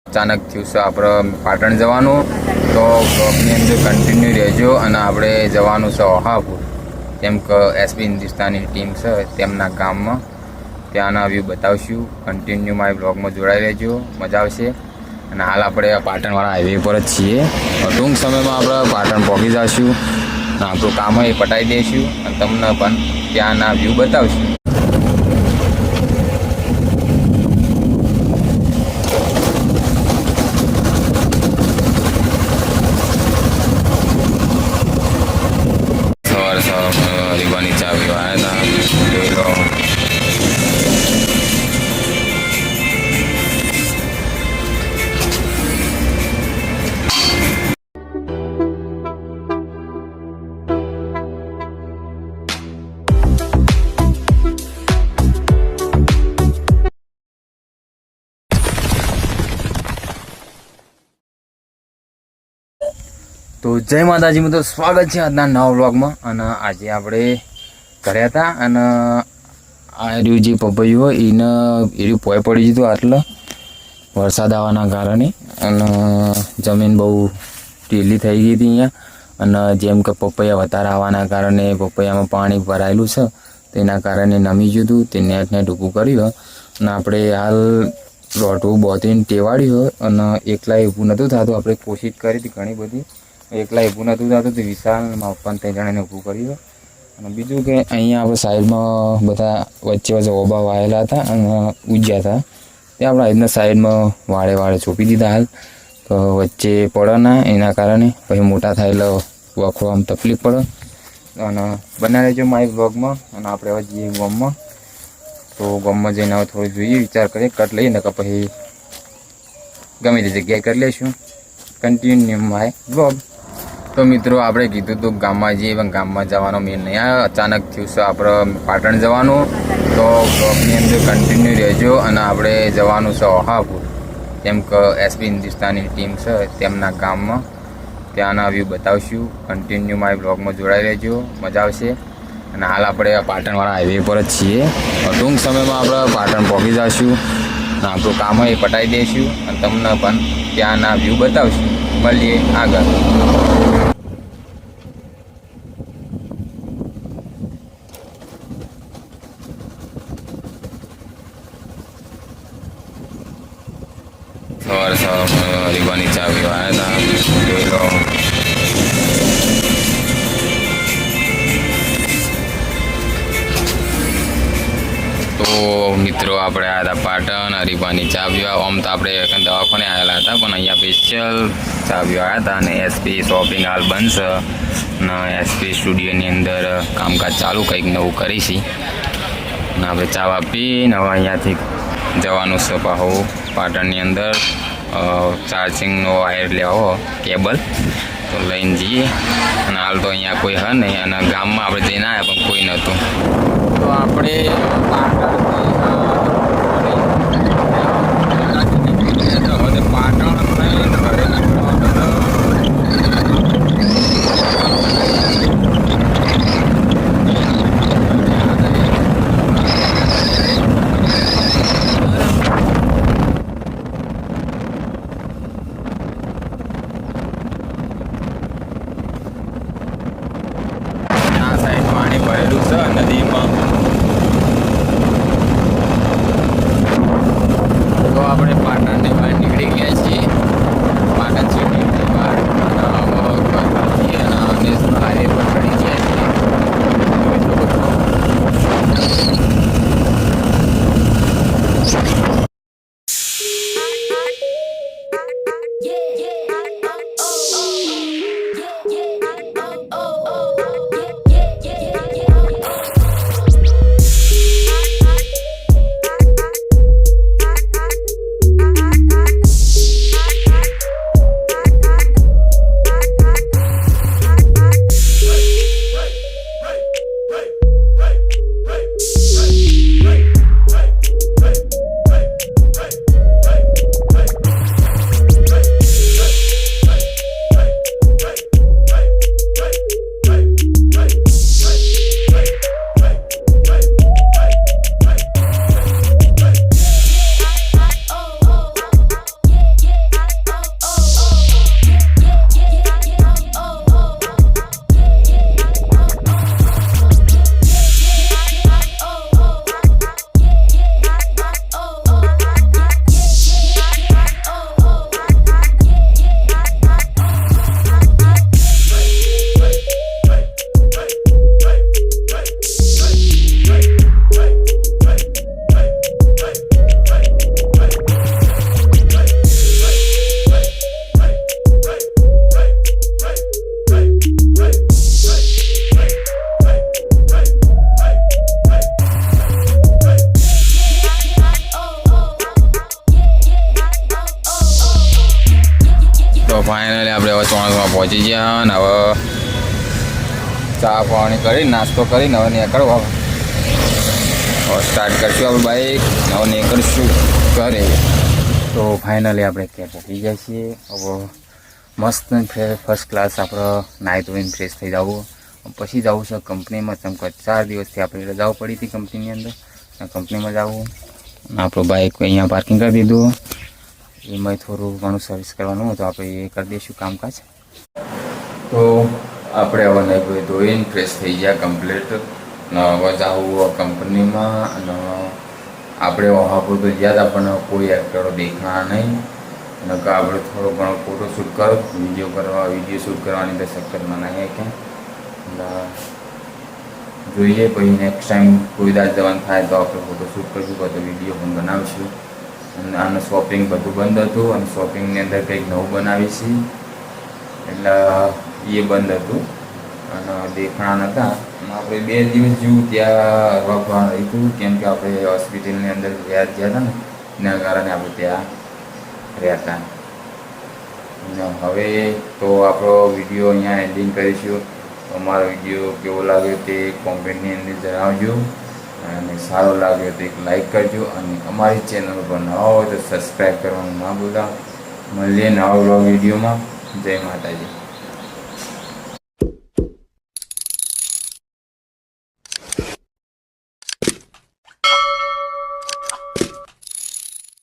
અચાનક થયું છે આપણે પાટણ જવાનું, તો બ્લોગની અંદર કન્ટિન્યુ રહેજો. અને આપણે જવાનું છે ઓહાપુર, કેમ કે એસબી હિન્દુસ્તાની ટીમ છે તેમના ગામમાં. ત્યાંના વ્યૂ બતાવશું. કન્ટિન્યુ મારી બ્લોગમાં જોડાઈ રહેજો, મજા આવશે. અને હાલ આપણે પાટણવાળા હાઈવે પર જ છીએ. ટૂંક સમયમાં આપણે પાટણ પહોંચી જઈશું. આપણું કામ એ પટાઈ દઈશું અને તમને પણ ત્યાંના વ્યૂ બતાવશું. રીવાની ચાવીઓ આવ્યા હતા. તો જય માતાજી મિત્રો, સ્વાગત છે આજના નવા વ્લોગમાં. અને આજે આપણે ઘરે હતા અને આ રહ્યું જે પપૈયું હોય એને એર્યું પોય પડી ગયું આટલે વરસાદ આવવાના કારણે. અને જમીન બહુ ઢીલી થઈ ગઈ હતી અહીંયા. અને જેમ કે પપૈયા વધારે આવવાના કારણે પપૈયામાં પાણી ભરાયેલું છે, તેના કારણે નમી ગયું હતું. તે નેટ ઊભું કર્યું. અને આપણે હાલ રોટવું બોધીને ટેવાડ્યું હોય અને એકલા ઊભું નહોતું થતું. આપણે કોશિશ કરી હતી ઘણી બધી, એકલા ઊભું નહોતું થતું. તો વિશાલમાં પણ 3 જણાને ઊભું કર્યું. અને બીજું કે અહીંયા આપણે સાઈડમાં બધા વચ્ચે વચ્ચે ઓબા વાયેલા હતા અને ઉજ્યા હતા, તે આપણે આજના સાઈડમાં વાળે વાળે ચોપી દીધા. હાલ તો વચ્ચે પડે ના, એના કારણે પછી મોટા થાય એટલે વખવામાં તકલીફ પડે. અને બના રહેજો મારી બ્લોગમાં. અને આપણે હવે જઈએ ગામમાં. તો ગામમાં જઈને હવે થોડું જોઈએ, વિચાર કરીએ કટ લઈએ ને કે પછી ગમે તે જગ્યાએ કરી લઈશું. Continue my blog. તો મિત્રો આપણે કીધું હતું ગામમાં જઈએ, પણ ગામમાં જવાનો મેળ નહીં આવ્યો. અચાનક થયું છે આપણે પાટણ જવાનું, તો બ્લોગની અંદર કન્ટિન્યુ રહેજો. અને આપણે જવાનું છે ઓહાપુર, કેમ કે એસબી હિન્દુસ્તાની ટીમ છે તેમના ગામમાં. ત્યાંના વ્યૂ બતાવશું. કન્ટિન્યુ મારી બ્લોગમાં જોડાઈ રહેજો, મજા આવશે. અને હાલ આપણે પાટણવાળા હાઈવે પર જ છીએ. ટૂંક સમયમાં આપણે પાટણ પહોંચી જઈશું. અને આપણું કામ એ પટાઈ દઈશું અને તમને પણ ત્યાંના વ્યૂ બતાવશું. મળીએ આગળ. સવારે રીવાની ચાવીઓ આવ્યા હતા. તો મિત્રો આપણે આવ્યા હતા પાટણ, હરીફાની ચાવીઓ. આમ તો આપણે દવાખાને આવેલા હતા, પણ અહીંયા સ્પેશિયલ ચાવીઓ આવ્યા હતા. અને એસપી શોપિંગ હાલ બનશે અને એસપી સ્ટુડિયોની અંદર કામકાજ ચાલુ કંઈક નવું કરીશી. અને આપણે ચાવા પીને હવે અહીંયાથી જવાનું છે પાહુ પાટણની અંદર ચાર્જિંગનો વાયર લેવો, કેબલ તો લઈને જઈએ. અને હાલ તો અહીંયા કોઈ હે નહીં. અને ગામમાં આપણે જઈને આવ્યા પણ કોઈ નહોતું. તો આપણે નદીમાં તો ફાઇનલી આપણે હવે ચોણસમાં પહોંચી ગયા અને હવે ચા પાણી કરી નાસ્તો કરીને હવે નીકળવા હવે સ્ટાર્ટ કરશું આપણે બાઈક હવે નીકળશું ઘરે. તો ફાઇનલી આપણે ત્યાં પહોંચી ગયા છીએ. હવે મસ્ત ફર્સ્ટ ક્લાસ આપણે નાહી ધોઈને ફ્રેશ થઈ જવું પછી જવું છે કંપનીમાં. ચમકે 4 દિવસથી આપણે રજાઓ પડી હતી કંપનીની અંદર. કંપનીમાં જવું આપણું બાઇક અહીંયા પાર્કિંગ કરી દીધું. એમાં થોડું ઘણું સર્વિસ કરવાનું તો આપણે એ કરી દઈશું કામકાજ. તો આપણે હવે નહીં ધોઈને ફ્રેશ થઈ ગયા કમ્પ્લીટ ને હવે જવું કંપનીમાં. અને આપણે વહાપુર તો ગયા હતા પણ કોઈ એક્ટરો દેખાણા નહીં. અને આપણે થોડો ઘણો ફોટોશૂટ કરો વિડીયો શૂટ કરવાની તો શક્કરમાં નહીં ક્યાં જોઈએ. પછી નેક્સ્ટ ટાઈમ કોઈ દાદ જવાનું થાય તો આપણે ફોટોશૂટ કરીશું તો વિડીયો પણ બનાવીશું. અને આનું શોપિંગ બધું બંધ હતું અને શોપિંગની અંદર કંઈક નવું બનાવીશું એટલે એ બંધ હતું અને દેખાણા નહોતા. આપણે 2 દિવસ જેવું ત્યાં રોકવાનું રહ્યું હતું કેમ કે આપણે હોસ્પિટલની અંદર ગયા હતા ને એના કારણે આપણે ત્યાં રહ્યા હતા. અને હવે તો આપણો વિડીયો અહીંયા એન્ડિંગ કરીશું. અમારો વિડીયો કેવો લાગ્યો તે કોમેન્ટની અંદર જણાવજો અને સારો લાગ્યો તો એક લાઈક કરજો અને અમારી ચેનલ પર નવા હોય તો સબસ્ક્રાઈબ કરવાનું ના ભૂલતા. મળીએ નવા વ્લોગ વિડીયોમાં. જય માતાજી.